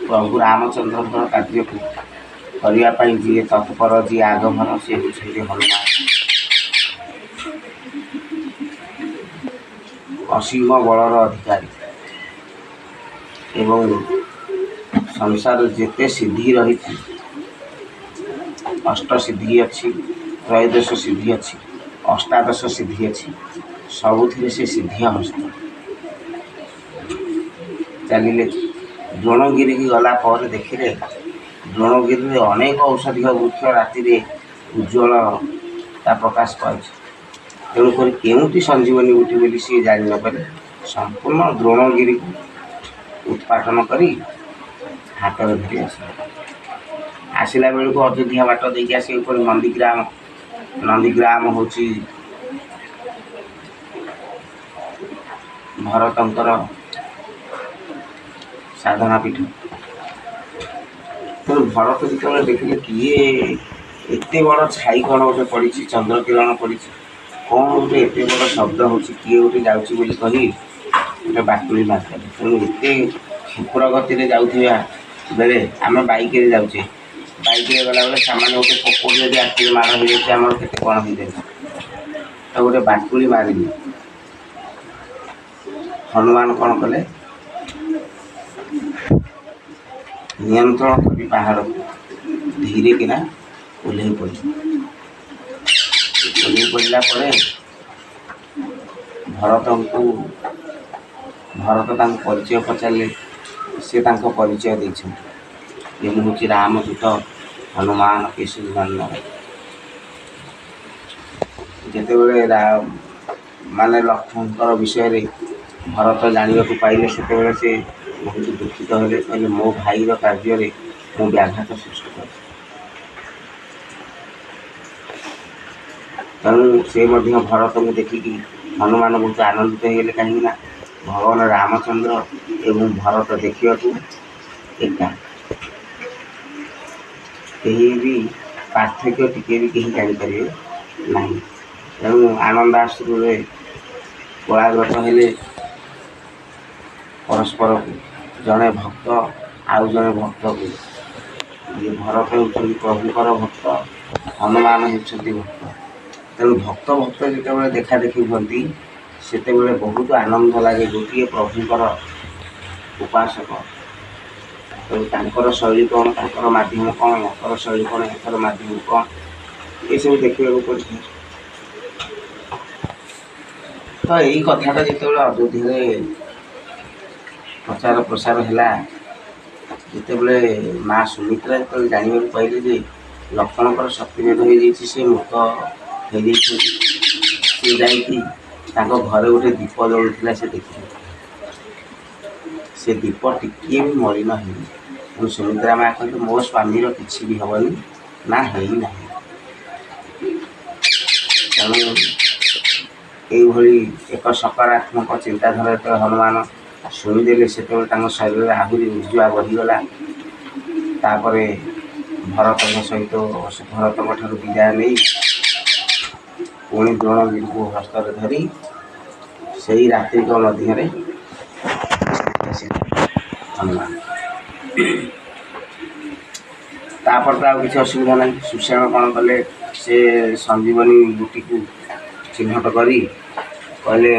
ପ୍ରଭୁ ରାମଚନ୍ଦ୍ରଙ୍କର କାର୍ଯ୍ୟକୁ କରିବା ପାଇଁ ଯିଏ ତତ୍ପର, ଯିଏ ଆଗଭର, ସିଏ ହେଉଛନ୍ତି ହନୁମାନ। ଅସୀମ ବଳର ଅଧିକାରୀ ଏବଂ ସଂସାରରେ ଯେତେ ସିଦ୍ଧି ରହିଛି, ଅଷ୍ଟସିଦ୍ଧି ଅଛି, ତ୍ରୟୋଦଶ ସିଦ୍ଧି ଅଛି, ଅଷ୍ଟାଦଶ ସିଦ୍ଧି ଅଛି, ସବୁଥିରେ ସେ ସିଦ୍ଧି ହସ୍ତ। ଚାଲିଲେ ଦ୍ରୋଣଗିରିକି ଗଲା ପରେ ଦେଖିଲେ ଦ୍ରୋଣଗିରିରେ ଅନେକ ଔଷଧୀୟ ବୃକ୍ଷ ରାତିରେ ଉଜ୍ଜ୍ୱଳତା ପ୍ରକାଶ ପାଉଛି। ତେଣୁକରି କେଉଁଠି ସଞ୍ଜୀବନୀ ବୁଟି ବୋଲି ସିଏ ଜାଣି ନପାରେ ସମ୍ପୂର୍ଣ୍ଣ ଦ୍ରୋଣଗିରିକୁ ଉତ୍ପାଟନ କରି ହାତରେ ଧରି ଆସିଲେ। ଆସିଲା ବେଳକୁ ଅଯୋଧ୍ୟା ବାଟ ଦେଇକି ଆସିବାକୁ ପଡ଼ିବ। ନନ୍ଦୀଗ୍ରାମ ହେଉଛି ଭରତଙ୍କର ସାଧନା ପୀଠ। ତେଣୁ ଭରତ ଯେତେବେଳେ ଦେଖିଲେ କିଏ ଏତେ ବଡ଼ ଛାଇ କ'ଣ ଗୋଟେ ପଡ଼ିଛି, ଚନ୍ଦ୍ରକିରଣ ପଡ଼ିଛି, କ'ଣ ଗୋଟେ ଏତେ ବଡ଼ ଶବ୍ଦ ହେଉଛି, କିଏ ଗୋଟେ ଯାଉଛି ବୋଲି କହି ଗୋଟେ ବାଟୁଳି ମାରିଦେଲେ। ତେଣୁ ଏତେ କ୍ଷିପ୍ର ଗତିରେ ଯାଉଥିବା ବେଳେ ଆମେ ବାଇକ୍ରେ ଯାଉଛେ, ବାଇକ୍ରେ ଗଲାବେଳେ ସାମାନ୍ୟ ଗୋଟେ ପୋକ ଯଦି ଆଖିରେ ମାଡ଼ ହେଇଯାଉଛି ଆମର କେତେ କ'ଣ ହେଇଯାଉଛି। ତ ଗୋଟେ ବାଟୁଳି ମାରିଲି। ହନୁମାନ କ'ଣ କଲେ, ନିୟନ୍ତ୍ରଣ କରି ପାହାଡ଼କୁ ଧୀରେ କିନା ଓହ୍ଲେଇ ପଡ଼ିଲେ। ଓହ୍ଲେଇ ପଡ଼ିଲା ପରେ ଭରତ ତାଙ୍କୁ ପରିଚୟ ପଚାରିଲେ। ସେ ତାଙ୍କ ପରିଚୟ ଦେଇଛନ୍ତି, ଯେ ମୁଁ ହେଉଛି ରାମଦୂତ ହନୁମାନ କେଶରୀ ନନ୍ଦନ। ଯେତେବେଳେ ମାନେ ଲକ୍ଷ୍ମଣଙ୍କର ବିଷୟରେ ଭରତ ଜାଣିବାକୁ ପାଇଲେ ସେତେବେଳେ ସେ ବହୁତ ଦୁଃଖିତ ହେଲେ। କହିଲେ ମୋ ଭାଇର କାର୍ଯ୍ୟରେ ମୁଁ ବ୍ୟାଘାତ ସୃଷ୍ଟି କରିଛି। ତେଣୁ ସେ ମଧ୍ୟ ଭରତଙ୍କୁ ଦେଖିକି ହନୁମାନ ବହୁତ ଆନନ୍ଦିତ ହେଇଗଲେ। କାହିଁକିନା ଭଗବାନ ରାମଚନ୍ଦ୍ର ଏବଂ ଭରତ ଦେଖିବାକୁ ଏକା, କେହି ବି ପାର୍ଥକ୍ୟ ଟିକେ ବି କେହି ଜାଣିପାରିବେ ନାହିଁ। ତେଣୁ ଆନନ୍ଦାଶ୍ରୁରେ କୋଳାଗ୍ରତ ହେଲେ ପରସ୍ପରକୁ। ଜଣେ ଭକ୍ତ ଆଉ ଜଣେ ଭକ୍ତକୁ, ଇଏ ଭରତ ହେଉଛନ୍ତି ପ୍ରଭୁଙ୍କର ଭକ୍ତ, ହନୁମାନ ହେଉଛନ୍ତି ଭକ୍ତ। ତେଣୁ ଭକ୍ତ ଯେତେବେଳେ ଦେଖା ଦେଖି ହୁଅନ୍ତି ସେତେବେଳେ ବହୁତ ଆନନ୍ଦ ଲାଗେ। ଗୋଟିଏ ପ୍ରଭୁଙ୍କର ଉପାସକ, ତେଣୁ ତାଙ୍କର ଶୈଳୀ କ'ଣ, ତାଙ୍କର ମାଧ୍ୟମ କ'ଣ, ୟାଙ୍କର ଶୈଳୀ କ'ଣ, ୟାଙ୍କର ମାଧ୍ୟମ କ'ଣ, ଏସବୁ ଦେଖିବାକୁ ପଡ଼ିଥାଏ। ତ ଏଇ କଥାଟା ଯେତେବେଳେ ଅଯୋଧ୍ୟାରେ प्रचार प्रसार है जितेबले माँ सुमित्रा जो जानवर पाइले जे लक्ष्मण शक्तिभेद हो सी मृत हो घरे गोटे दीप जलुला से देखिए से दीप टिके भी मलिन है सुमित्रा माँ कहते मो स्वामी किसी भी हेनी ना है ना तेणु यही एक सकारात्मक चिंताधारा जो हनुमान शुणीदे से शरीर में आहरी उर्जा बढ़ीगला तापर भरत सहित भरत विदाय नहीं पुणी द्रोण को हस्तर धरी से ही रात्रिक मध्य हनुमान तापर तो किसी असुविधा ना सुषेण कौन कले से संजीवनी गुटी को चिन्हट करी कहले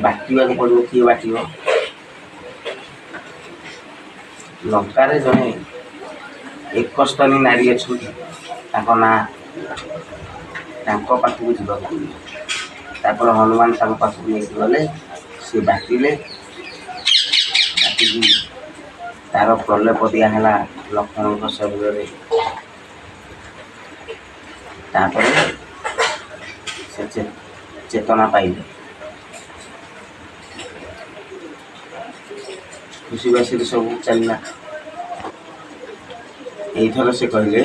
बाटिया पड़ो किए बाट लंकार जड़े एक स्तनी नारी अच्छा ना पाखक जावाक पड़ो हनुमान पाखक नहीं गले सी बाटिले तार प्रलेप दिहला लक्ष्मण शरीर में तापर से चेतना पाइले खुशी बासी सब चलना यथर से कहले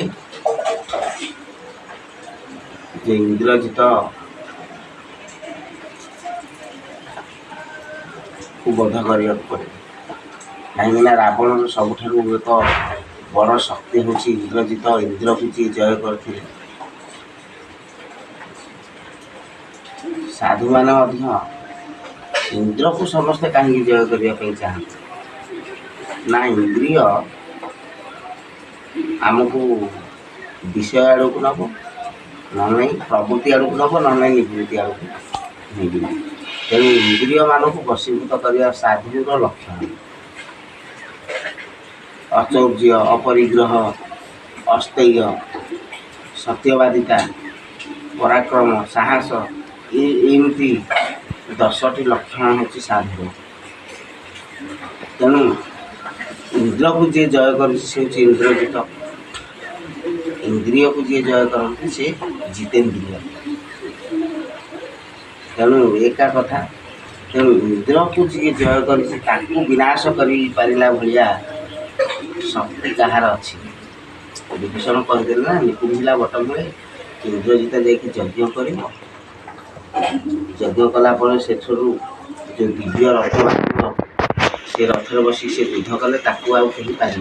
जे इंद्रजित को बध करने पड़े कहीं रावण सबुठ एक बड़ शक्ति हूँ इंद्रजित इंद्र को जी जय करते साधु मान इंद्र को समस्ते कहीं जय करने चाहते ना इंद्रिय आमको विषय आड़ को नब ना प्रवृत्ति आड़ को नब ना निवृत्ति आड़ को नहीं तेणु इंद्रिय मान को वशीभूत करने साधुर लक्षण अचौर्य अपरिग्रह अस्तेय सत्यवादिता पराक्रम साहस एमती 10टी लक्षण हूँ साधु तेणु इंद्र को जी जय कर इंद्रजित इंद्रिय को जी जय करते से जितेन्द्रिय तेणु एका कथा तेणु इंद्र को जी जय कर विनाश कर पारा भाया शक्ति कहार अच्छी विभीषण कहदे ना निकुंभिला बट मुळे इंद्रजित जाकि यज्ञ कर यज्ञ कलापर से जो दिव्य रथ बाहर से रथर बसी से युद्ध कले ताकू आउ कहीं पारे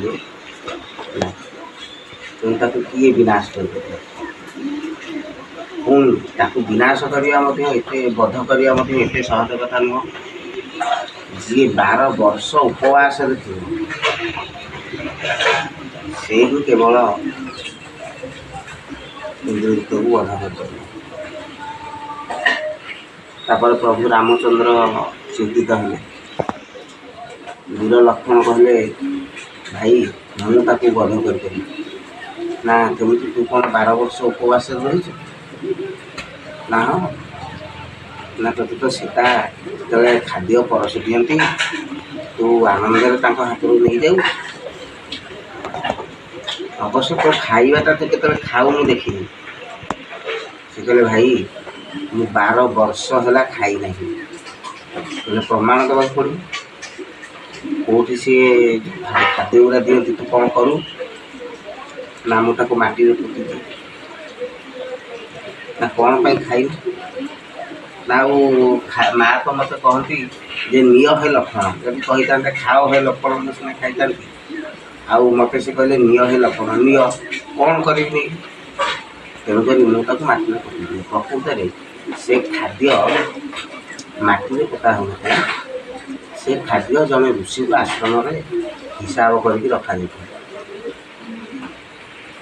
ना तेणु किए विनाश कर पुणी ताकू विनाश करने एत बध करने एत सहज कथा नुह जी 12 वर्ष उपवास से ही केवल इंद्रजित को बध कर प्रभु रामचंद्र चिंतित हेले वीर लक्ष्मण कहले भाई मुझे बध कर ना कमी तू कौन 12 वर्ष उपवास रही ना ना तो तो सीता जो खाद्य परस दिखती तू आनंद हाथ नहीं जाऊ अवश्य तो खाइबाटा तो केत खाऊ मुझे देखी से कहले भाई मु 12 वर्ष है खाई ना प्रमाण देवाक पड़ो कौटी सी खाद्य गुड़ा दिखती तू कौन करू ना मुझे मटी पुटी ना कौन पर खाई ना माँ तो मत कहती जे निय है लक्षण जब कही था खाओ है लक्षण सीना खाई आउ मत से कहले निय है लक्षण निय कौन करी तेणुक मुझे मटी पकड़ प्रकृत में से खाद्य मटी पका हो से खाद्य जड़े ऋषि को आश्रम हिसाब करके रखा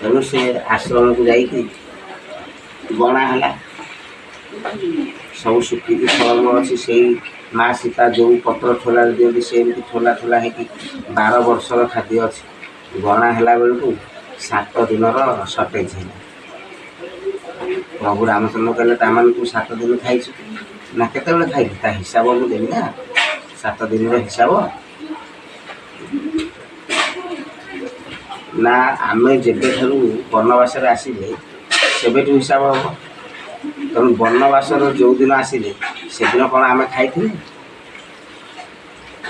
तेणु से आश्रम को जाइए गणा है सब सुखी फल अच्छी से माँ सीता जो पत्र ठोला दिखती से ठोला ठोला है 12 वर्षर खाद्य अच्छी गणा है बेलू 7 दिन सर्टेज है प्रभु रामचंद्र कहले तू 7 दिन खाई ना केत खाई हिसाब मुझे देवी ना 7 ଦିନର ହିସାବ ନା ଆମେ ଯେବେଠାରୁ ବନବାସରେ ଆସିଲେ ସେବେଠୁ ହିସାବ ହେବ। ତେଣୁ ବନବାସର ଯେଉଁ ଦିନ ଆସିଲେ ସେଦିନ କ'ଣ ଆମେ ଖାଇଥିଲେ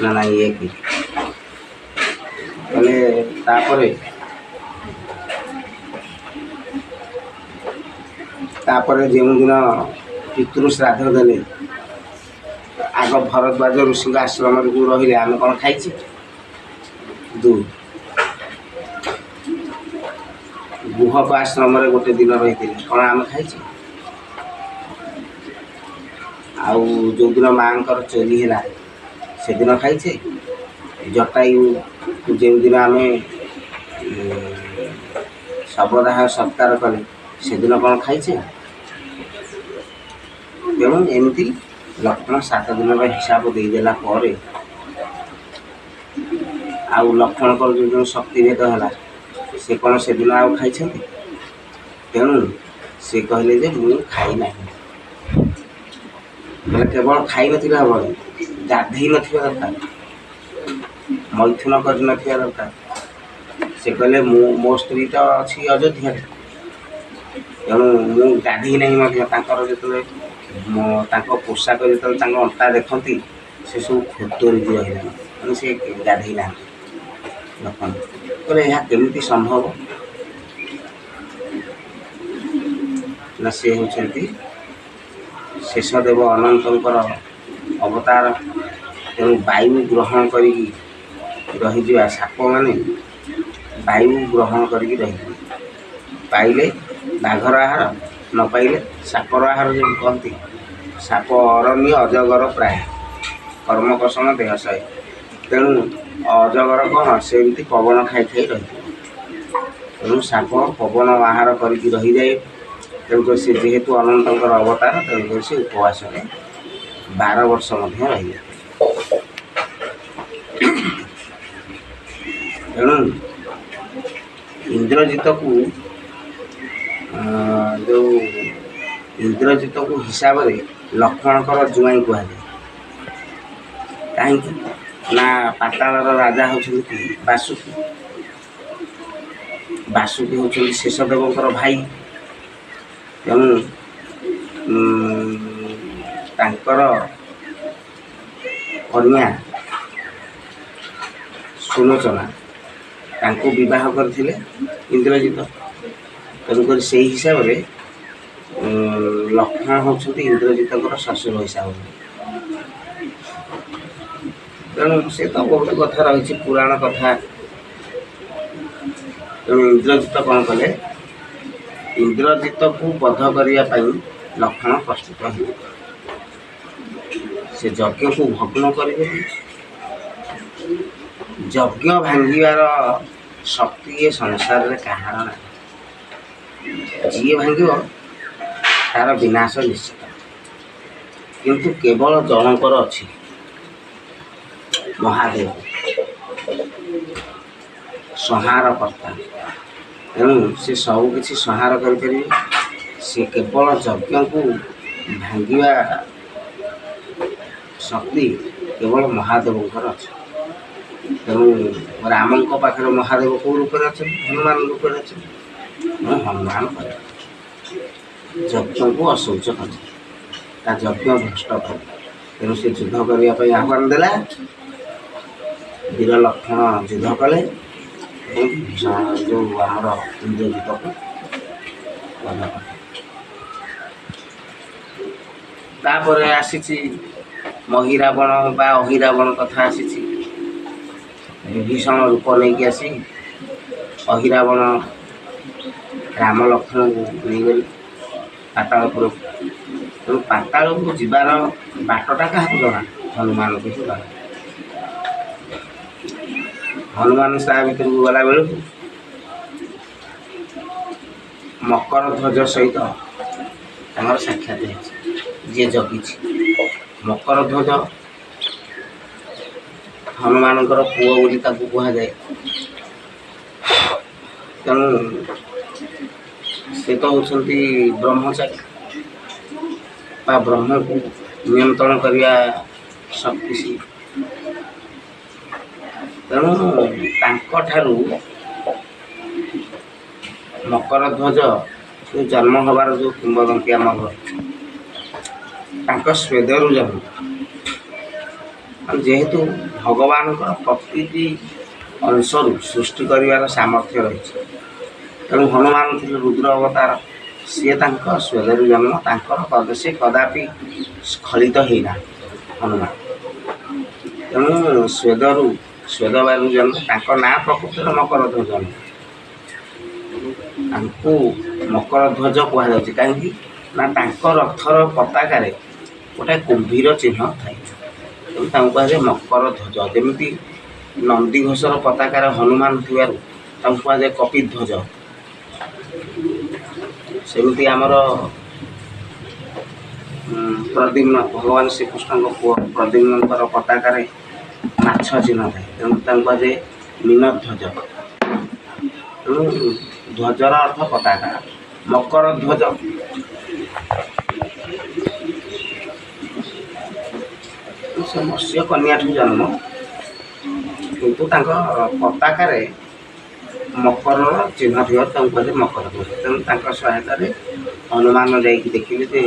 ନା ନାଇଁ? ଇଏ କି ହେଲେ ତାପରେ ଯେଉଁଦିନ ପିତୃ ଶ୍ରାଦ୍ଧ ଦେଲେ ଆଗ ଭରଦ୍ୱାଜ ଋଷିଙ୍କ ଆଶ୍ରମରେ ଯେଉଁ ରହିଲେ ଆମେ କ'ଣ ଖାଇଛେ? 2 ଗୁହକ ଆଶ୍ରମରେ ଗୋଟେ ଦିନ ରହିଥିଲେ କ'ଣ ଆମେ ଖାଇଛେ? ଆଉ ଯେଉଁଦିନ ମାଆଙ୍କର ଚୋରି ହେଲା ସେଦିନ ଖାଇଛେ? ଜଟାୟୁ ଯେଉଁଦିନ ଆମେ ଶବଦାହ ସତ୍କାର କଲେ ସେଦିନ କ'ଣ ଖାଇଛେ? ତେଣୁ ଏମିତି ଲକ୍ଷ୍ମଣ 7 ଦିନର ହିସାବ ଦେଇଦେଲା ପରେ ଆଉ ଲକ୍ଷ୍ମଣଙ୍କର ଯେଉଁ ଶକ୍ତିଭେଦ ହେଲା ସେ କ'ଣ ସେଦିନ ଆଉ ଖାଇଛନ୍ତି? ତେଣୁ ସେ କହିଲେ ଯେ ମୁଁ ଖାଇନାହିଁ। ବୋଲେ କେବଳ ଖାଇନଥିବା ହେବନି, ଗାଧେଇ ନଥିବା ଦରକାର, ମୈଥୁନ କରିନଥିବା ଦରକାର। ସେ କହିଲେ ମୋ ସ୍ତ୍ରୀ ତ ଅଛି ଅଯୋଧ୍ୟାରେ, ତେଣୁ ମୁଁ ଗାଧେଇ ନାହିଁ ମଧ୍ୟ। ତାଙ୍କର ଯେତେବେଳେ ତାଙ୍କ ପୋଷାକ ଯେତେବେଳେ ତାଙ୍କ ଅଣ୍ଟା ଦେଖନ୍ତି ସେସବୁ ଖୋତରିକି ରହିଲାଣି, ତେଣୁ ସେ ଗାଧେଇ ନାହାନ୍ତି। ଲକ୍ଷ୍ମଣ କହିଲେ ଏହା କେମିତି ସମ୍ଭବ? ନା ସେ ହେଉଛନ୍ତି ଶେଷଦେବ ଅନନ୍ତଙ୍କର ଅବତାର। ତେଣୁ ବାୟୁ ଗ୍ରହଣ କରିକି ରହିଯିବା, ସାପମାନେ ବାୟୁ ଗ୍ରହଣ କରିକି ରହିଯିବେ। ପାଇଲେ ବାଘର ଆହାର, ନ ପାଇଲେ ସାପର ଆହାର। ଯେମିତି କହନ୍ତି ସାପ ଅରଣ୍ୟ ଅଜଗର ପ୍ରାୟ, କର୍ମକଷଣ ଦେହ ସହେ। ତେଣୁ ଅଜଗର କ'ଣ ସେମିତି ପବନ ଖାଇ ଖାଇ ରହିଯିବ। ତେଣୁ ସାପ ପବନ ଆହାର କରିକି ରହିଯାଏ। ତେଣୁକରି ସେ ଯେହେତୁ ଅନନ୍ତଙ୍କର ଅବତାର, ତେଣୁକରି ସେ ଉପବାସରେ 12 ବର୍ଷ ମଧ୍ୟ ରହିଲେ। ତେଣୁ ଇନ୍ଦ୍ରଜିତକୁ ହିସାବରେ ଲକ୍ଷ୍ମଣଙ୍କର ଜୁଆଇଁ କୁହାଯାଏ। କାହିଁକି ନା ପାତାଳର ରାଜା ହେଉଛନ୍ତି ବାସୁକି। ବାସୁକି ହେଉଛନ୍ତି ଶେଷଦେବଙ୍କର ଭାଇ। ତେଣୁ ତାଙ୍କର କନ୍ୟା ସୁଲୋଚନା ତାଙ୍କୁ ବିବାହ କରିଥିଲେ ଇନ୍ଦ୍ରଜିତ। ତେଣୁକରି ସେହି ହିସାବରେ ଲକ୍ଷ୍ମଣ ହେଉଛନ୍ତି ଇନ୍ଦ୍ରଜିତଙ୍କର ଶ୍ୱଶୁର ହିସାବରେ। ତେଣୁ ସେ ତ ବହୁତ କଥା ରହିଛି, ପୁରାଣ କଥା। ତେଣୁ ଇନ୍ଦ୍ରଜିତ କ'ଣ କଲେ? ଇନ୍ଦ୍ରଜିତକୁ ବଧ କରିବା ପାଇଁ ଲକ୍ଷ୍ମଣ ପ୍ରସ୍ତୁତ ହେଲେ। ସେ ଯଜ୍ଞକୁ ଭଗ୍ନ କରିଦେଲେ। ଯଜ୍ଞ ଭାଙ୍ଗିବାର ଶକ୍ତି ଏ ସଂସାରରେ କାହାର ନାହିଁ। ଯିଏ ଭାଙ୍ଗିବ ତାର ବିନାଶ ନିଶ୍ଚିତ। କିନ୍ତୁ କେବଳ ଜଣଙ୍କର ଅଛି, ମହାଦେବ ସଂହାର କର୍ତ୍ତା। ତେଣୁ ସେ ସବୁ କିଛି ସଂହାର କରିପାରିବେ। ସେ କେବଳ ଯଜ୍ଞକୁ ଭାଙ୍ଗିବା ଶକ୍ତି କେବଳ ମହାଦେବଙ୍କର ଅଛି। ତେଣୁ ରାମଙ୍କ ପାଖରେ ମହାଦେବ କେଉଁ ରୂପରେ ଅଛନ୍ତି? ହନୁମାନ ରୂପରେ ଅଛନ୍ତି। ମୁଁ ହନୁମାନ କରେ ଯଜ୍ଞକୁ ଅଶୌଚ କରେ, ତା ଯଜ୍ଞ ଭ୍ରଷ୍ଟ କରେ। ତେଣୁ ସେ ଯୁଦ୍ଧ କରିବା ପାଇଁ ଆହ୍ୱାନ ଦେଲା। ବୀର ଲକ୍ଷ୍ମଣ ଯୁଦ୍ଧ କଲେ ଏବଂ ଯେଉଁ ଆମର ଇନ୍ଦ୍ରଜିତକୁ ବଧ କଲେ। ତାପରେ ଆସିଛି ମହିରାବଣ ବା ଅହିରାବଣ କଥା ଆସିଛି। ବିଭୀଷଣ ରୂପ ନେଇକି ଆସି ଅହିରାବଣ ରାମ ଲକ୍ଷ୍ମଣଙ୍କୁ ନେଇଗଲେ ପାତାଳପୁରକୁ। ତେଣୁ ପାତାଳକୁ ଯିବାର ବାଟଟା କାହାକୁ ଜଣା? ହନୁମାନଙ୍କୁ ହିଁ ଜଣା। ହନୁମାନ ତା ଭିତରକୁ ଗଲାବେଳକୁ ମକର ଧ୍ୱଜ ସହିତ ତାଙ୍କର ସାକ୍ଷାତ ହେଇଛି। ଯିଏ ଜଗିଛି ମକର ଧ୍ୱଜ ହନୁମାନଙ୍କର ପୁଅ ବୋଲି ତାକୁ କୁହାଯାଏ। ତେଣୁ ସେ ତ ହେଉଛନ୍ତି ବ୍ରହ୍ମଚାରୀ ବା ବ୍ରହ୍ମକୁ ନିୟନ୍ତ୍ରଣ କରିବା ଶକ୍ତି। ତେଣୁ ତାଙ୍କଠାରୁ ମକରଧ୍ୱଜ ଯେଉଁ ଜନ୍ମ ହେବାର ଯେଉଁ କିମ୍ବଦନ୍ତୀ ଆମର ତାଙ୍କ ସ୍ୱେଦରୁ ଜନ୍ମ। ଯେହେତୁ ଭଗବାନଙ୍କର ପ୍ରତିଟି ଅଂଶରୁ ସୃଷ୍ଟି କରିବାର ସାମର୍ଥ୍ୟ ରହିଛି, ତେଣୁ ହନୁମାନ ଥିଲେ ରୁଦ୍ର ଅବତାର, ସିଏ ତାଙ୍କ ସ୍ୱେଦରୁ ଜନ୍ମ। ତାଙ୍କର ସେ କଦାପି ସ୍ଖଳିତ ହେଇନାହାନ୍ତି ହନୁମାନ। ତେଣୁ ସ୍ୱେଦବାୟୁ ଜନ୍ମ। ତାଙ୍କ ନାଁ ପ୍ରକୃତରେ ମକରଧ୍ୱଜ ନୁହେଁ, ତାଙ୍କୁ ମକରଧ୍ୱଜ କୁହାଯାଉଛି। କାହିଁକି ନା ତାଙ୍କ ରଥର ପତାକାରେ ଗୋଟେ କୁମ୍ଭୀର ଚିହ୍ନ ଥାଏ, ତେଣୁ ତାଙ୍କୁ କୁହାଯାଏ ମକରଧ୍ୱଜ। ଯେମିତି ନନ୍ଦିଘୋଷର ପତାକାରେ ହନୁମାନ ଥିବାରୁ ତାଙ୍କୁ କୁହାଯାଏ କପିଧ୍ୱଜ। ସେମିତି ଆମର ପ୍ରଦ୍ୟୁମ୍ନ, ଭଗବାନ ଶ୍ରୀକୃଷ୍ଣଙ୍କ ପୁଅ ପ୍ରଦ୍ୟୁମ୍ନଙ୍କର ପତାକାରେ ମାଛ ଚିହ୍ନ ଥାଏ, ତେଣୁ ତାଙ୍କୁ କୁହାଯାଏ ମୀନଧ୍ୱଜ। ତେଣୁ ଧ୍ୱଜର ଅର୍ଥ ପତାକା। ମକରଧ୍ୱଜ ସେ ମତ୍ସ୍ୟ କନ୍ୟାଠୁ ଜନ୍ମ, କିନ୍ତୁ ତାଙ୍କ ପତାକାରେ ମକରର ଚିହ୍ନ ଥିବାରୁ ତାଙ୍କୁ କୁହାଯାଏ ମକରଧ୍ୱଜ। ତେଣୁ ତାଙ୍କ ସହାୟତାରେ ହନୁମାନ ଯାଇକି ଦେଖିଲେ ଯେ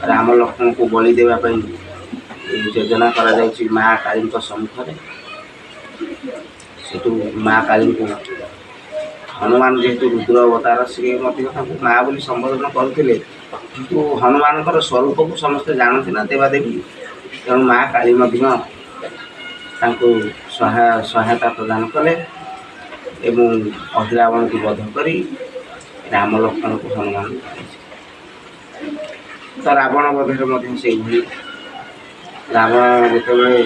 ରାମ ଲକ୍ଷ୍ମଣଙ୍କୁ ବଳି ଦେବା ପାଇଁ ଯୋଜନା କରାଯାଉଛି ମା କାଳୀଙ୍କ ସମ୍ମୁଖରେ। ସେଠୁ ମା କାଳୀଙ୍କୁ ହନୁମାନ ଯେହେତୁ ରୁଦ୍ର ଅବତାର, ସିଏ ମଧ୍ୟ ତାଙ୍କୁ ମା ବୋଲି ସମ୍ବୋଧନ କରୁଥିଲେ, କିନ୍ତୁ ହନୁମାନଙ୍କର ସ୍ୱରୂପକୁ ସମସ୍ତେ ଜାଣନ୍ତି ନା ଦେବାଦେବୀ। ତେଣୁ ମା କାଳୀ ମଧ୍ୟ ତାଙ୍କୁ ସହାୟତା ପ୍ରଦାନ କଲେ ଏବଂ ଅହିରାବଣକୁ ବଧ କରି ରାମ ଲକ୍ଷ୍ମଣଙ୍କୁ ହନୁମାନ ତ ରାବଣ ବଧରେ ମଧ୍ୟ ସେଇଭଳି। ରାବଣ ଯେତେବେଳେ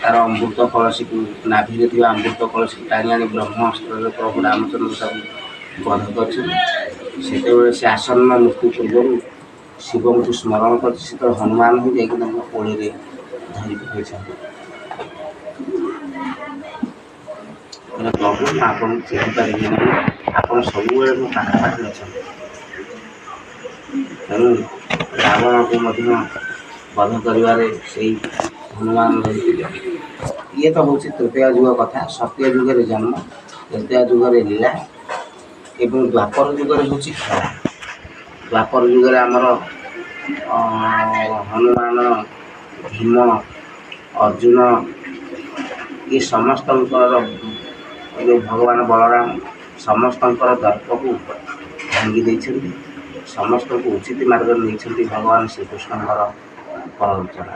ତାର ଅମୃତ କଳସୀକୁ, ନାଭିରେ ଥିବା ଅମୃତ କଳସୀକୁ ଟାଣି ଆଣି ବ୍ରହ୍ମାସ୍ତ୍ରରେ ପ୍ରଭୁ ରାମଚନ୍ଦ୍ର ତାକୁ ବଧ କରିଛନ୍ତି, ସେତେବେଳେ ସେ ଆସନ୍ନ ମୃତ୍ୟୁ ପୂର୍ବରୁ ଶିବଙ୍କୁ ସ୍ମରଣ କରିଛି। ସେତେବେଳେ ହନୁମାନ ହିଁ ଯାଇକି ତାଙ୍କ କୋଳରେ ଧରି ପକାଇଛନ୍ତି। ପ୍ରଭୁ, ମୁଁ ଆପଣଙ୍କୁ ଚିହ୍ନିପାରିବି ନାହିଁ, ଆପଣ ସବୁବେଳେ ମୋ ପାଖାପାଖି ଅଛନ୍ତି। ତେଣୁ ରାବଣକୁ ମଧ୍ୟ ବଧ କରିବାରେ ସେଇ ହନୁମାନ ରହିଥିଲେ। ଇଏ ତ ହେଉଛି ତୃତୀୟ ଯୁଗ କଥା। ସତ୍ୟ ଯୁଗରେ ଜନ୍ମ, ତ୍ରେତୟା ଯୁଗରେ ଲୀଳା ଏବଂ ଦ୍ୱାପର ଯୁଗରେ ହେଉଛି ଖେଳ। ଦ୍ୱାପର ଯୁଗରେ ଆମର ହନୁମାନ, ଭୀମ, ଅର୍ଜୁନ, ଇଏ ସମସ୍ତଙ୍କର, ଯେଉଁ ଭଗବାନ ବଳରାମ ସମସ୍ତଙ୍କର ଦର୍ପକୁ ଭାଙ୍ଗି ଦେଇଛନ୍ତି, ସମସ୍ତଙ୍କୁ ଉଚିତ ମାର୍ଗରେ ନେଇଛନ୍ତି ଭଗବାନ ଶ୍ରୀକୃଷ୍ଣଙ୍କର ପ୍ରରୋଚନା।